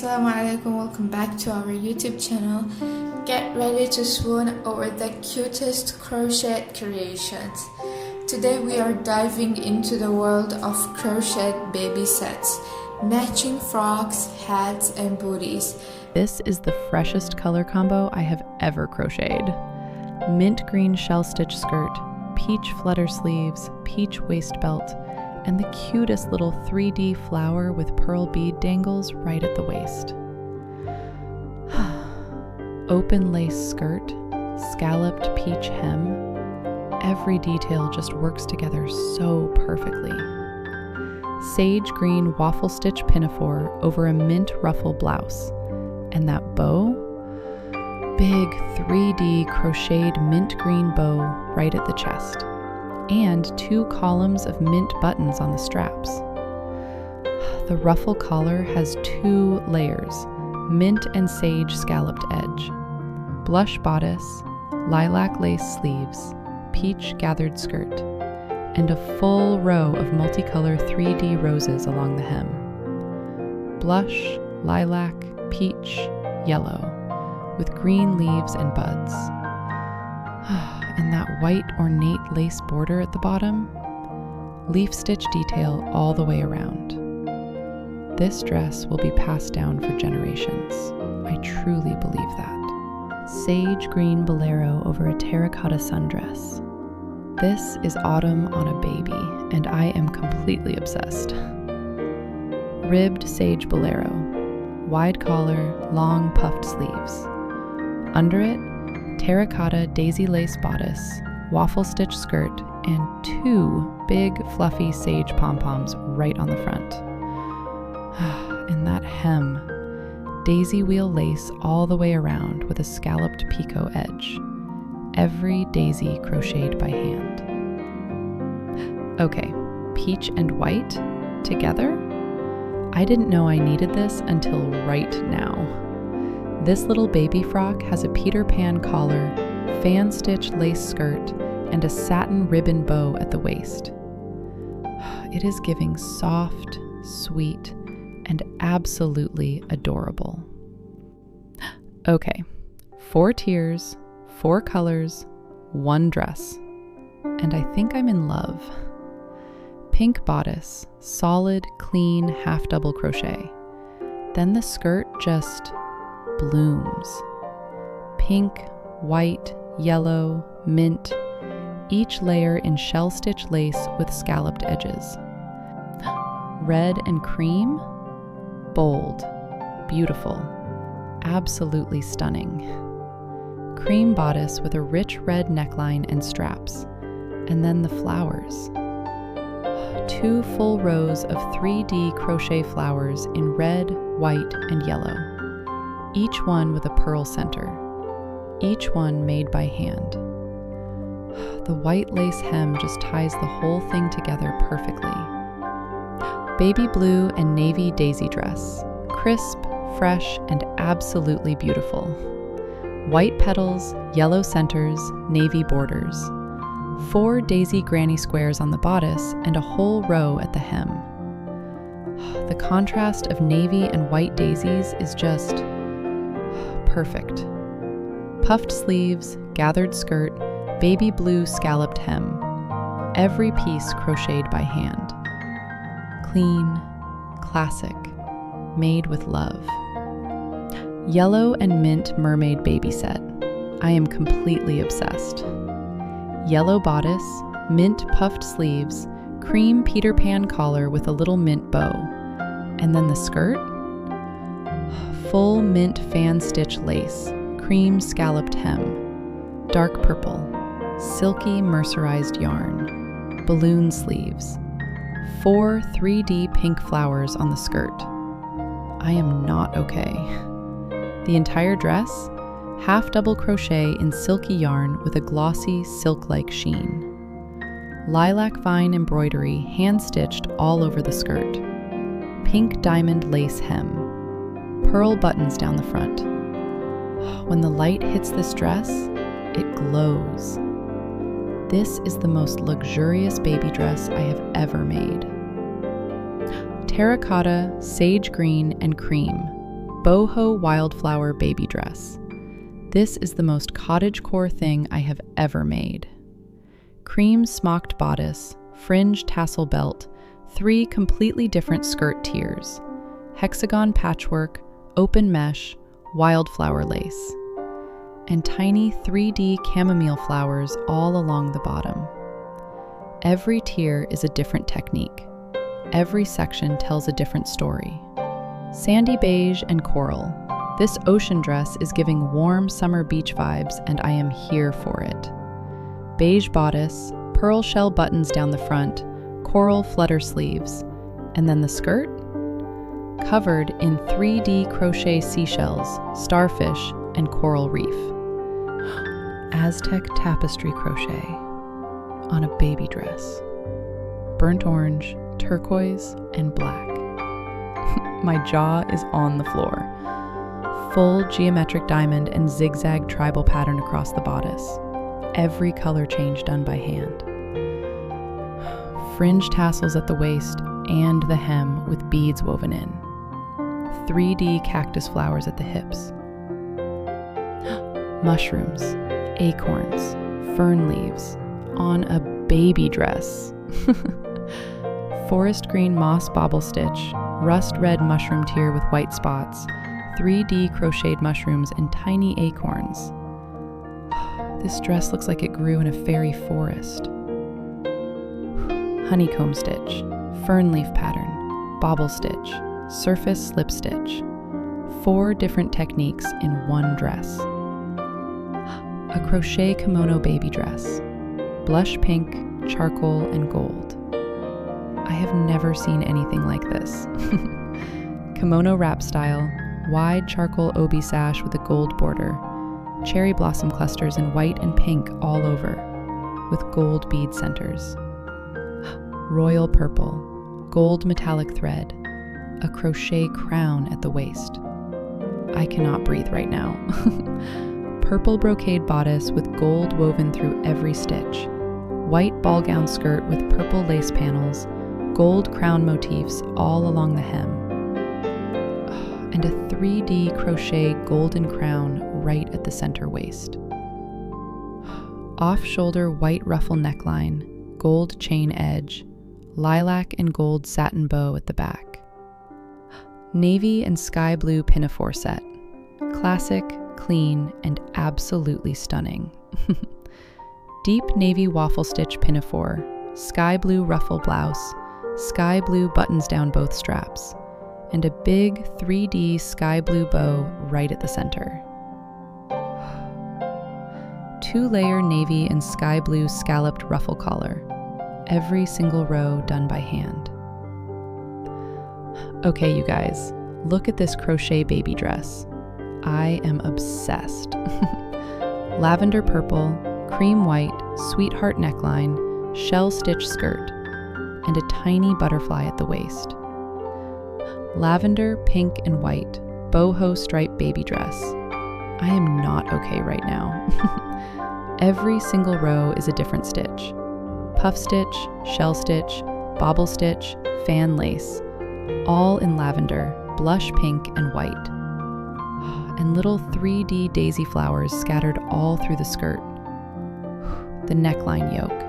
Assalamu alaikum, welcome back to our YouTube channel. Get ready to swoon over the cutest crochet creations. Today we are diving into the world of crochet baby sets, matching frocks, hats and booties. This is the freshest color combo I have ever crocheted. Mint green shell stitch skirt, peach flutter sleeves, peach waist belt, and the cutest little 3D flower with pearl bead dangles right at the waist. Open lace skirt, scalloped peach hem. Every detail just works together so perfectly. Sage green waffle stitch pinafore over a mint ruffle blouse. And that bow? Big 3D crocheted mint green bow right at the chest. And 2 columns of mint buttons on the straps. The ruffle collar has 2 layers, mint and sage scalloped edge, blush bodice, lilac lace sleeves, peach gathered skirt, and a full row of multicolor 3D roses along the hem. Blush, lilac, peach, yellow, with green leaves and buds. And that white ornate lace border at the bottom, leaf stitch detail all the way around. This dress will be passed down for generations. I truly believe that. Sage green bolero over a terracotta sundress. This is autumn on a baby, and I am completely obsessed. Ribbed sage bolero, wide collar, long puffed sleeves. Under it, terracotta daisy lace bodice, waffle stitch skirt, and 2 big fluffy sage pom-poms right on the front. And that hem, daisy wheel lace all the way around with a scalloped picot edge. Every daisy crocheted by hand. Okay, peach and white together? I didn't know I needed this until right now. This little baby frock has a Peter Pan collar, fan stitch lace skirt, and a satin ribbon bow at the waist. It is giving soft, sweet, and absolutely adorable. Okay, 4 tiers, 4 colors, 1 dress, and I think I'm in love. Pink bodice, solid, clean, half double crochet. Then the skirt just blooms. Pink, white, yellow, mint, each layer in shell stitch lace with scalloped edges. Red and cream, bold, beautiful, absolutely stunning. Cream bodice with a rich red neckline and straps, and then the flowers. 2 full rows of 3D crochet flowers in red, white, and yellow. Each one with a pearl center, each one made by hand. The white lace hem just ties the whole thing together perfectly. Baby blue and navy daisy dress, crisp, fresh, and absolutely beautiful. White petals, yellow centers, navy borders. 4 daisy granny squares on the bodice and a whole row at the hem. The contrast of navy and white daisies is just perfect. Puffed sleeves, gathered skirt, baby blue scalloped hem. Every piece crocheted by hand. Clean, classic, made with love. Yellow and mint mermaid baby set. I am completely obsessed. Yellow bodice, mint puffed sleeves, cream Peter Pan collar with a little mint bow. And then the skirt? Full mint fan stitch lace, cream scalloped hem, dark purple, silky mercerized yarn, balloon sleeves, 4 3D pink flowers on the skirt. I am not okay. The entire dress, half double crochet in silky yarn with a glossy silk-like sheen. Lilac vine embroidery hand-stitched all over the skirt. Pink diamond lace hem. Pearl buttons down the front. When the light hits this dress, it glows. This is the most luxurious baby dress I have ever made. Terracotta, sage green, and cream. Boho Wildflower Baby Dress. This is the most cottagecore thing I have ever made. Cream smocked bodice, fringe tassel belt, 3 completely different skirt tiers, hexagon patchwork, open mesh, wildflower lace, and tiny 3D chamomile flowers all along the bottom. Every tier is a different technique. Every section tells a different story. Sandy beige and coral. This ocean dress is giving warm summer beach vibes, and I am here for it. Beige bodice, pearl shell buttons down the front, coral flutter sleeves, and then the skirt? Covered in 3D crochet seashells, starfish, and coral reef. Aztec tapestry crochet on a baby dress. Burnt orange, turquoise, and black. My jaw is on the floor. Full geometric diamond and zigzag tribal pattern across the bodice. Every color change done by hand. Fringe tassels at the waist and the hem with beads woven in. 3D cactus flowers at the hips. Mushrooms, acorns, fern leaves on a baby dress. Forest green moss bobble stitch, rust red mushroom tier with white spots, 3D crocheted mushrooms and tiny acorns. This dress looks like it grew in a fairy forest. Honeycomb stitch, fern leaf pattern, bobble stitch, surface slip stitch. 4 different techniques in one dress. A crochet kimono baby dress, blush pink, charcoal, and gold. I have never seen anything like this. Kimono wrap style, wide charcoal obi sash with a gold border, cherry blossom clusters in white and pink all over, with gold bead centers. Royal purple, gold metallic thread, a crochet crown at the waist. I cannot breathe right now. Purple brocade bodice with gold woven through every stitch, white ball gown skirt with purple lace panels, gold crown motifs all along the hem, and a 3D crochet golden crown right at the center waist. Off-shoulder white ruffle neckline, gold chain edge, lilac and gold satin bow at the back. Navy and sky blue pinafore set. Classic, clean, and absolutely stunning. Deep navy waffle stitch pinafore, sky blue ruffle blouse, sky blue buttons down both straps, and a big 3D sky blue bow right at the center. 2-layer navy and sky blue scalloped ruffle collar, every single row done by hand. Okay, you guys, look at this crochet baby dress. I am obsessed. Lavender purple, cream white, sweetheart neckline, shell stitch skirt, and a tiny butterfly at the waist. Lavender, pink, and white, boho stripe baby dress. I am not okay right now. Every single row is a different stitch. Puff stitch, shell stitch, bobble stitch, fan lace, all in lavender, blush pink, and white. And little 3D daisy flowers scattered all through the skirt. The neckline yoke.